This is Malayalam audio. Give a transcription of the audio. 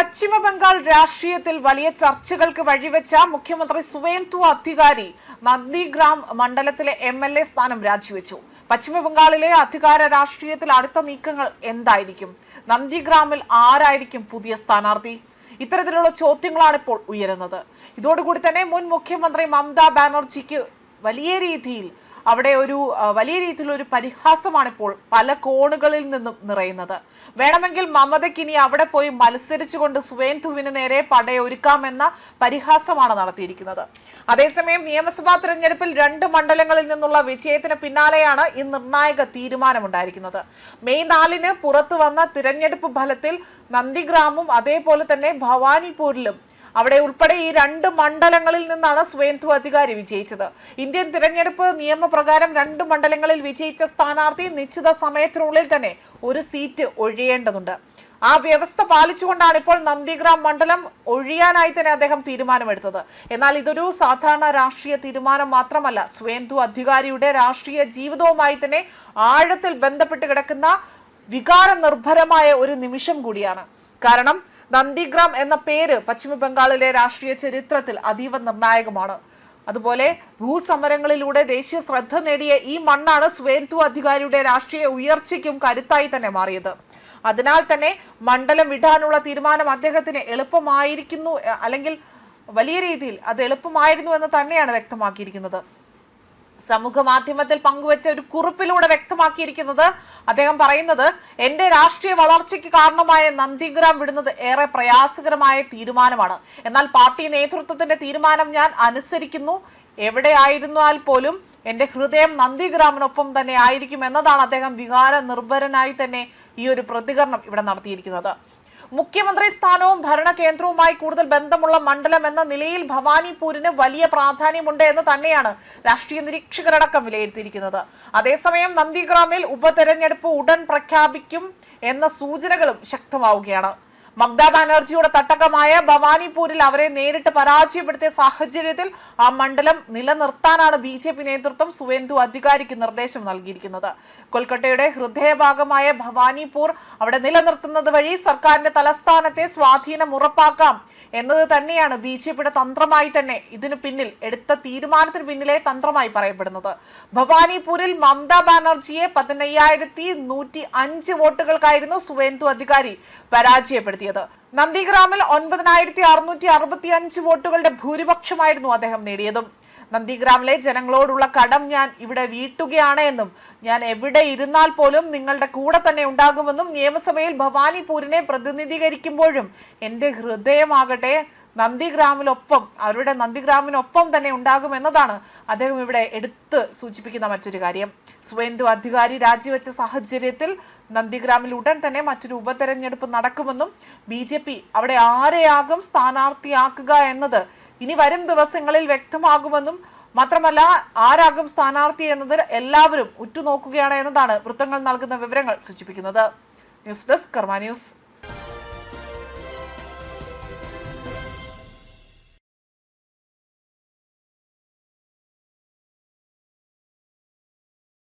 പശ്ചിമ ബംഗാൾ രാഷ്ട്രീയത്തിൽ വലിയ ചർച്ചകൾക്ക് വഴിവെച്ച മുഖ്യമന്ത്രി സുവേന്ദു അധികാരി നന്ദിഗ്രാം മണ്ഡലത്തിലെ MLA സ്ഥാനം രാജിവെച്ചു. പശ്ചിമ ബംഗാളിലെ അധികാര രാഷ്ട്രീയത്തിൽ അടുത്ത നീക്കങ്ങൾ എന്തായിരിക്കും? നന്ദിഗ്രാമിൽ ആരായിരിക്കും പുതിയ സ്ഥാനാർത്ഥി? ഇത്തരത്തിലുള്ള ചോദ്യങ്ങളാണ് ഇപ്പോൾ ഉയരുന്നത്. ഇതോടുകൂടി തന്നെ മുൻ മുഖ്യമന്ത്രി മമതാ ബാനർജിക്ക് വലിയ രീതിയിലൊരു പരിഹാസമാണ് ഇപ്പോൾ പല കോണുകളിൽ നിന്നും നിറയുന്നത്. വേണമെങ്കിൽ മമതയ്ക്ക് ഇനി അവിടെ പോയി മത്സരിച്ചുകൊണ്ട് സുവേന്ദുവിന് നേരെ പടയൊരുക്കാമെന്ന പരിഹാസമാണ് നടത്തിയിരിക്കുന്നത്. അതേസമയം നിയമസഭാ തിരഞ്ഞെടുപ്പിൽ 2 മണ്ഡലങ്ങളിൽ നിന്നുള്ള വിജയത്തിന് പിന്നാലെയാണ് ഈ നിർണായക തീരുമാനമുണ്ടായിരിക്കുന്നത്. മെയ് 4-ന് പുറത്തു വന്ന തിരഞ്ഞെടുപ്പ് ഫലത്തിൽ നന്ദിഗ്രാമും അതേപോലെ തന്നെ ഭവാനിപൂരിലും അവിടെ ഉൾപ്പെടെ ഈ 2 മണ്ഡലങ്ങളിൽ നിന്നാണ് സുവേന്ദു അധികാരി വിജയിച്ചത്. ഇന്ത്യൻ തിരഞ്ഞെടുപ്പ് നിയമപ്രകാരം 2 മണ്ഡലങ്ങളിൽ വിജയിച്ച സ്ഥാനാർത്ഥി നിശ്ചിത സമയത്തിനുള്ളിൽ തന്നെ ഒരു സീറ്റ് ഒഴിയേണ്ടതുണ്ട്. ആ വ്യവസ്ഥ പാലിച്ചുകൊണ്ടാണ് ഇപ്പോൾ നന്ദിഗ്രാം മണ്ഡലം ഒഴിയാനായി തന്നെ അദ്ദേഹം തീരുമാനമെടുത്തത്. എന്നാൽ ഇതൊരു സാധാരണ രാഷ്ട്രീയ തീരുമാനം മാത്രമല്ല, സുവേന്ദു അധികാരിയുടെ രാഷ്ട്രീയ ജീവിതവുമായി തന്നെ ആഴത്തിൽ ബന്ധപ്പെട്ട് കിടക്കുന്ന വികാര നിർഭരമായ ഒരു നിമിഷം കൂടിയാണ്. കാരണം നന്ദിഗ്രാം എന്ന പേര് പശ്ചിമ ബംഗാളിലെ രാഷ്ട്രീയ ചരിത്രത്തിൽ അതീവ നിർണായകമാണ്. അതുപോലെ ഭൂസമരങ്ങളിലൂടെ ദേശീയ ശ്രദ്ധ നേടിയ ഈ മണ്ണാണ് സുവേന്ദു അധികാരിയുടെ രാഷ്ട്രീയ ഉയർച്ചയ്ക്കും കരുത്തായി തന്നെ മാറിയത്. അതിനാൽ തന്നെ മണ്ഡലം വിടാനുള്ള തീരുമാനം അദ്ദേഹത്തിന് എളുപ്പമായിരിക്കുന്നു, അല്ലെങ്കിൽ വലിയ രീതിയിൽ അത് എളുപ്പമായിരുന്നു എന്ന് തന്നെയാണ് വ്യക്തമാക്കിയിരിക്കുന്നത്. സമൂഹ മാധ്യമത്തിൽ പങ്കുവച്ച ഒരു കുറിപ്പിലൂടെ വ്യക്തമാക്കിയിരിക്കുന്നത്, അദ്ദേഹം പറയുന്നത്, എന്റെ രാഷ്ട്രീയ വളർച്ചയ്ക്ക് കാരണമായ നന്ദിഗ്രാം വിടുന്നത് ഏറെ പ്രയാസകരമായ തീരുമാനമാണ്. എന്നാൽ പാർട്ടി നേതൃത്വത്തിന്റെ തീരുമാനം ഞാൻ അനുസരിക്കുന്നു. എവിടെയായിരുന്നാൽ പോലും എന്റെ ഹൃദയം നന്ദിഗ്രാമിനൊപ്പം തന്നെ ആയിരിക്കും എന്നതാണ് അദ്ദേഹം വികാര നിർഭരനായി തന്നെ ഈ ഒരു പ്രതികരണം ഇവിടെ നടത്തിയിരിക്കുന്നത്. മുഖ്യമന്ത്രി സ്ഥാനവും ഭരണകേന്ദ്രവുമായി കൂടുതൽ ബന്ധമുള്ള മണ്ഡലം എന്ന നിലയിൽ ഭവാനിപൂരിന് വലിയ പ്രാധാന്യമുണ്ട് എന്ന് തന്നെയാണ് രാഷ്ട്രീയ നിരീക്ഷകരടക്കം വിലയിരുത്തിയിരിക്കുന്നത്. അതേസമയം നന്ദിഗ്രാമിൽ ഉപതെരഞ്ഞെടുപ്പ് ഉടൻ പ്രഖ്യാപിക്കും എന്ന സൂചനകളും ശക്തമാവുകയാണ്. മമതാ ബാനർജിയുടെ തട്ടകമായ ഭവാനിപൂരിൽ അവരെ നേരിട്ട് പരാജയപ്പെടുത്തിയ സാഹചര്യത്തിൽ ആ മണ്ഡലം നിലനിർത്താനാണ് BJP നേതൃത്വം സുവേന്ദു അധികാരിക്ക് നിർദ്ദേശം നൽകിയിരിക്കുന്നത്. കൊൽക്കത്തയുടെ ഹൃദയഭാഗമായ ഭവാനിപൂർ അവിടെ നിലനിർത്തുന്നത് വഴി സർക്കാരിന്റെ തലസ്ഥാനത്തെ സ്വാധീനം ഉറപ്പാക്കാം എന്നത് തന്നെയാണ് BJPയുടെ തന്ത്രമായി തന്നെ ഇതിനു പിന്നിൽ എടുത്ത തീരുമാനത്തിന് പിന്നിലെ തന്ത്രമായി പറയപ്പെടുന്നത്. ഭവാനിപൂരിൽ മമതാ ബാനർജിയെ 15,105 വോട്ടുകൾക്കായിരുന്നു സുവേന്ദു അധികാരി പരാജയപ്പെടുത്തിയത്. നന്ദിഗ്രാമിൽ 9,665 വോട്ടുകളുടെ ഭൂരിപക്ഷമായിരുന്നു അദ്ദേഹം നേടിയതും. നന്ദിഗ്രാമിലെ ജനങ്ങളോടുള്ള കടം ഞാൻ ഇവിടെ വീട്ടുകയാണ് എന്നും ഞാൻ എവിടെ ഇരുന്നാൽ പോലും നിങ്ങളുടെ കൂടെ തന്നെ ഉണ്ടാകുമെന്നും നിയമസഭയിൽ ഭവാനിപൂരിനെ പ്രതിനിധീകരിക്കുമ്പോഴും എൻ്റെ ഹൃദയമാകട്ടെ അവരുടെ നന്ദിഗ്രാമിനൊപ്പം തന്നെ ഉണ്ടാകുമെന്നതാണ് അദ്ദേഹം ഇവിടെ എടുത്ത് സൂചിപ്പിക്കുന്ന മറ്റൊരു കാര്യം. സുവേന്ദു അധികാരി രാജിവെച്ച സാഹചര്യത്തിൽ നന്ദിഗ്രാമിൽ ഉടൻ തന്നെ മറ്റൊരു ഉപതെരഞ്ഞെടുപ്പ് നടക്കുമെന്നും BJP അവിടെ ആരെയാകും സ്ഥാനാർത്ഥിയാക്കുക എന്നത് ഇനി വരും ദിവസങ്ങളിൽ വ്യക്തമാകുമെന്നും മാത്രമല്ല ആരാകും സ്ഥാനാർത്ഥി എന്നത് എല്ലാവരും ഉറ്റുനോക്കുകയാണ് എന്നതാണ് വൃത്തങ്ങൾ നൽകുന്ന വിവരങ്ങൾ സൂചിപ്പിക്കുന്നത്. ന്യൂസ് ഡെസ്ക് കർമ്മ ന്യൂസ്.